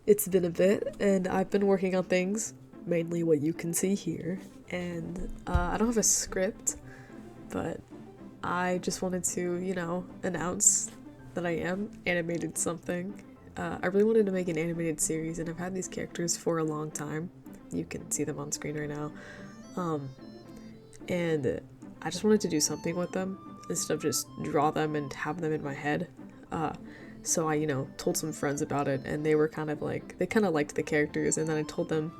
It's been a bit, and I've been working on things, mainly what you can see here, and I don't have a script, but I just wanted to, announce that I am animated something. I really wanted to make an animated series, and I've had these characters for a long time. You can see them on screen right now. And I just wanted to do something with them instead of just draw them and have them in my head. So I, told some friends about it, and they were kind of liked the characters, and then I told them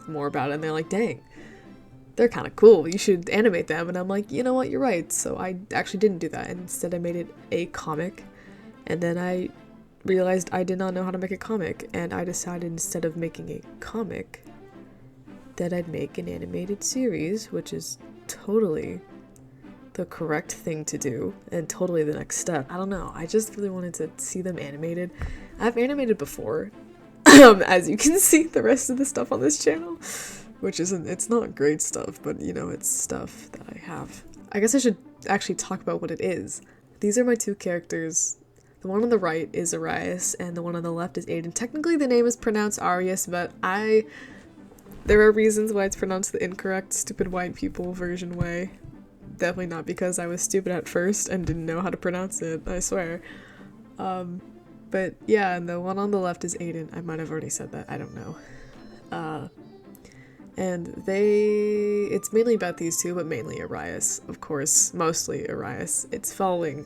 more about it, and they're like, dang, they're kind of cool, you should animate them. And I'm like, you know what, you're right. So I actually didn't do that, and instead I made it a comic, and then I realized I did not know how to make a comic, and I decided instead of making a comic that I'd make an animated series, which is totally the correct thing to do and totally the next step. I don't know, I just really wanted to see them animated. I've animated before, as you can see the rest of the stuff on this channel, which it's not great stuff, but it's stuff that I have. I guess I should actually talk about what it is. These are my two characters. The one on the right is Arias, and the one on the left is Ayden. Technically the name is pronounced Arias, but there are reasons why it's pronounced the incorrect, stupid white people version way. Definitely not because I was stupid at first and didn't know how to pronounce it, I swear. But yeah, and the one on the left is Ayden. I might have already said that, I don't know. And it's mainly about these two, but mainly Arias, of course, mostly Arias. It's following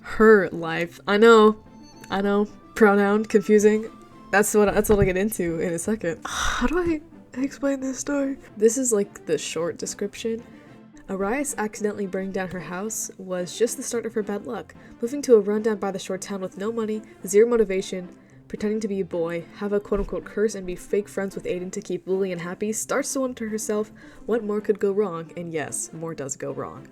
her life. I know, pronoun, confusing. That's what I'll get into in a second. How do I explain this story? This is like the short description. Arias accidentally burning down her house was just the start of her bad luck. Moving to a rundown by the shore town with no money, zero motivation, pretending to be a boy, have a quote-unquote curse, and be fake friends with Ayden to keep Willian happy, starts to wonder to herself what more could go wrong, and yes, more does go wrong.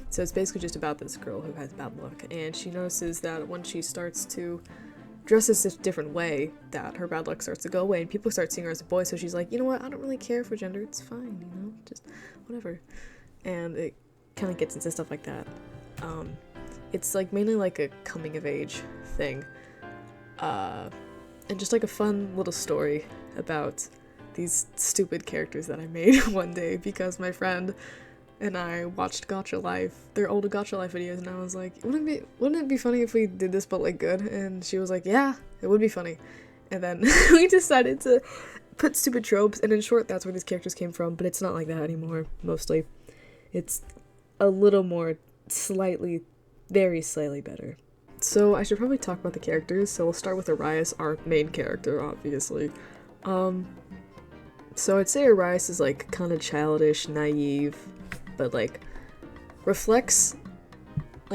So it's basically just about this girl who has bad luck, and she notices that when she starts to dress a different way, that her bad luck starts to go away, and people start seeing her as a boy, so she's like, you know what, I don't really care for gender, it's fine, just whatever. And it kind of gets into stuff like that. It's like mainly like a coming of age thing, and just like a fun little story about these stupid characters that I made one day because my friend and I watched Gacha Life, their old Gacha Life videos, and I was like, wouldn't it be funny if we did this but like good? And she was like, yeah, it would be funny. And then we decided to put stupid tropes, and in short, that's where these characters came from, but it's not like that anymore, mostly. It's a little more very slightly better. So I should probably talk about the characters, so we'll start with Arias, our main character, obviously. So I'd say Arias is like kind of childish, naive, but like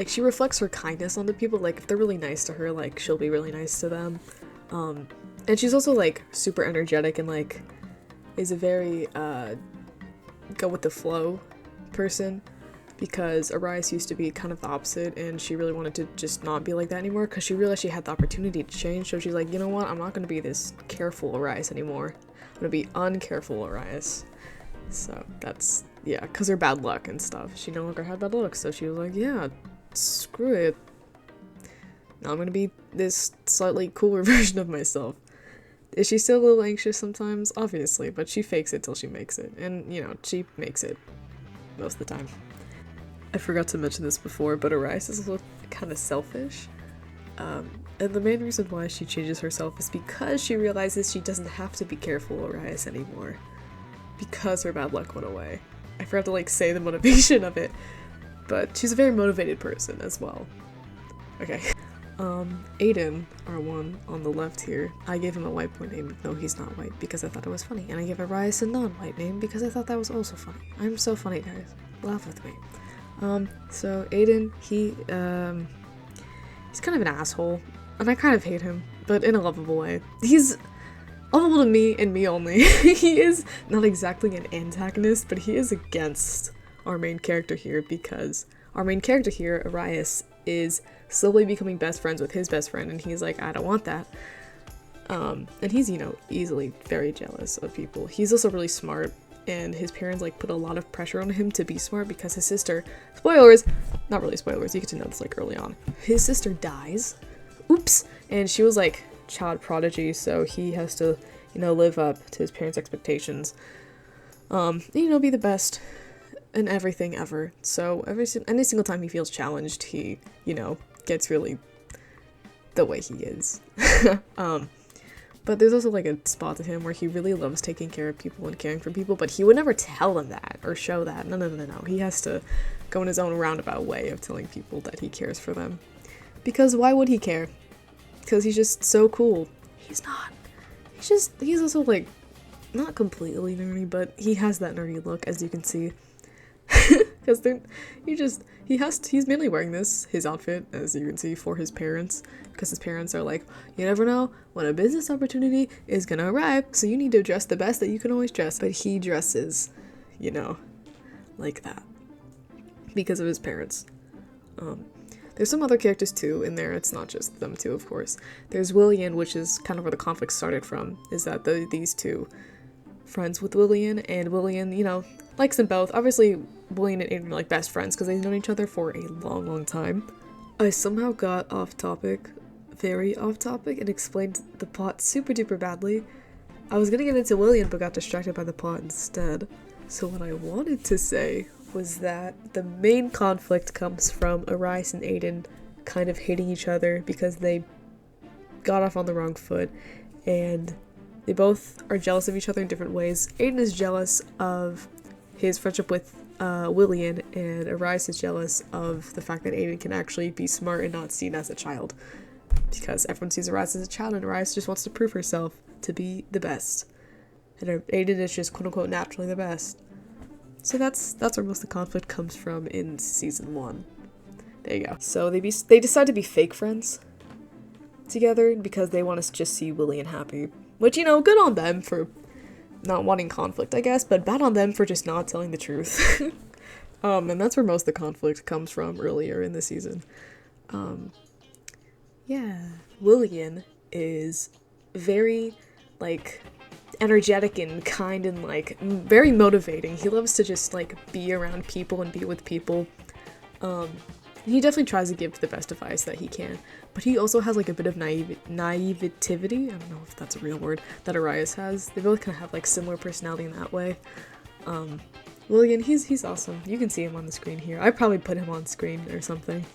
she reflects her kindness onto people. Like if they're really nice to her, like she'll be really nice to them. And she's also like super energetic and like is a very go with the flow person, because Arias used to be kind of the opposite, and she really wanted to just not be like that anymore because she realized she had the opportunity to change. So she's like, you know what, I'm not going to be this careful Arias anymore. I'm going to be uncareful Arias. So that's, yeah, because her bad luck and stuff. She no longer had bad luck, so she was like, yeah, screw it. Now I'm going to be this slightly cooler version of myself. Is she still a little anxious sometimes? Obviously, but she fakes it till she makes it. And, she makes it most of the time. I forgot to mention this before, but Arias is also kind of selfish. And the main reason why she changes herself is because she realizes she doesn't have to be careful Arias anymore. Because her bad luck went away. I forgot to say the motivation of it, but she's a very motivated person as well. Okay. Ayden, our one on the left here, I gave him a white boy name, though he's not white, because I thought it was funny, and I gave Arias a non-white name because I thought that was also funny. I'm so funny, guys. Laugh with me. So Ayden, he's kind of an asshole, and I kind of hate him, but in a lovable way. He's lovable to me and me only. He is not exactly an antagonist, but he is against our main character here, because our main character here, Arias, is slowly becoming best friends with his best friend, and he's like, I don't want that. And he's, easily very jealous of people. He's also really smart, and his parents put a lot of pressure on him to be smart because his sister, spoilers, not really spoilers, you get to know this early on, his sister dies, oops, and she was child prodigy, so he has to, you know, live up to his parents' expectations. You know, be the best in everything ever. So any single time he feels challenged, he, you know, gets really the way he is. But there's also like a spot to him where he really loves taking care of people and caring for people, but he would never tell them that or show that. No. He has to go in his own roundabout way of telling people that he cares for them. Because why would he care? Because he's just so cool. He's not. He's also like, not completely nerdy, but he has that nerdy look, as you can see. Because he's mainly wearing his outfit, as you can see, for his parents. Because his parents are like, you never know when a business opportunity is gonna arrive, so you need to dress the best that you can always dress. But he dresses, you know, like that. Because of his parents. There's some other characters too in there. It's not just them two, of course. There's Willian, which is kind of where the conflict started from, is that these two friends with Willian, and Willian, you know, likes them both. Obviously, Willian and Ayden are like best friends because they've known each other for a long time. I somehow got off topic, very off topic, and explained the plot super duper badly. I was gonna get into Willian but got distracted by the plot instead. So what I wanted to say was that the main conflict comes from Arias and Ayden kind of hating each other because they got off on the wrong foot, and they both are jealous of each other in different ways. Ayden is jealous of his friendship with Willian, and Arias is jealous of the fact that Ayden can actually be smart and not seen as a child. Because everyone sees Arias as a child, and Arias just wants to prove herself to be the best. And Ayden is just quote-unquote naturally the best. So that's where most of the conflict comes from in season 1. There you go. So they decide to be fake friends together because they want to just see Willian happy. Which, you know, good on them for not wanting conflict, I guess, but bad on them for just not telling the truth. And that's where most of the conflict comes from earlier in the season. Yeah. Willian is very, like, energetic and kind and, like, very motivating. He loves to just, like, be around people and be with people. He definitely tries to give the best advice that he can, but he also has like a bit of naivety, I don't know if that's a real word, that Arias has. They both kind of have like similar personality in that way. Willian, he's awesome. You can see him on the screen here. I'd probably put him on screen or something.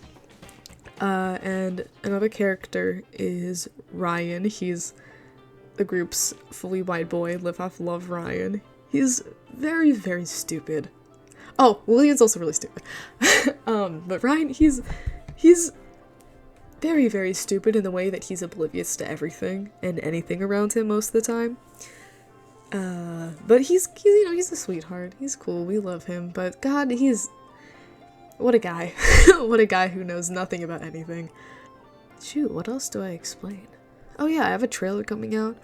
And another character is Ryan. He's the group's fully white boy. Live, laugh, love Ryan. He's very, very stupid. Oh, Willian's also really stupid. But Ryan, he's very, very stupid in the way that he's oblivious to everything and anything around him most of the time. But he's you know, he's a sweetheart. He's cool. We love him. But God, what a guy. What a guy who knows nothing about anything. Shoot, what else do I explain? Oh yeah, I have a trailer coming out.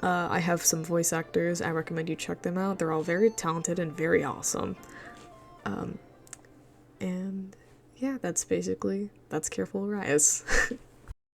I have some voice actors. I recommend you check them out. They're all very talented and very awesome. And yeah, that's Careful Arias.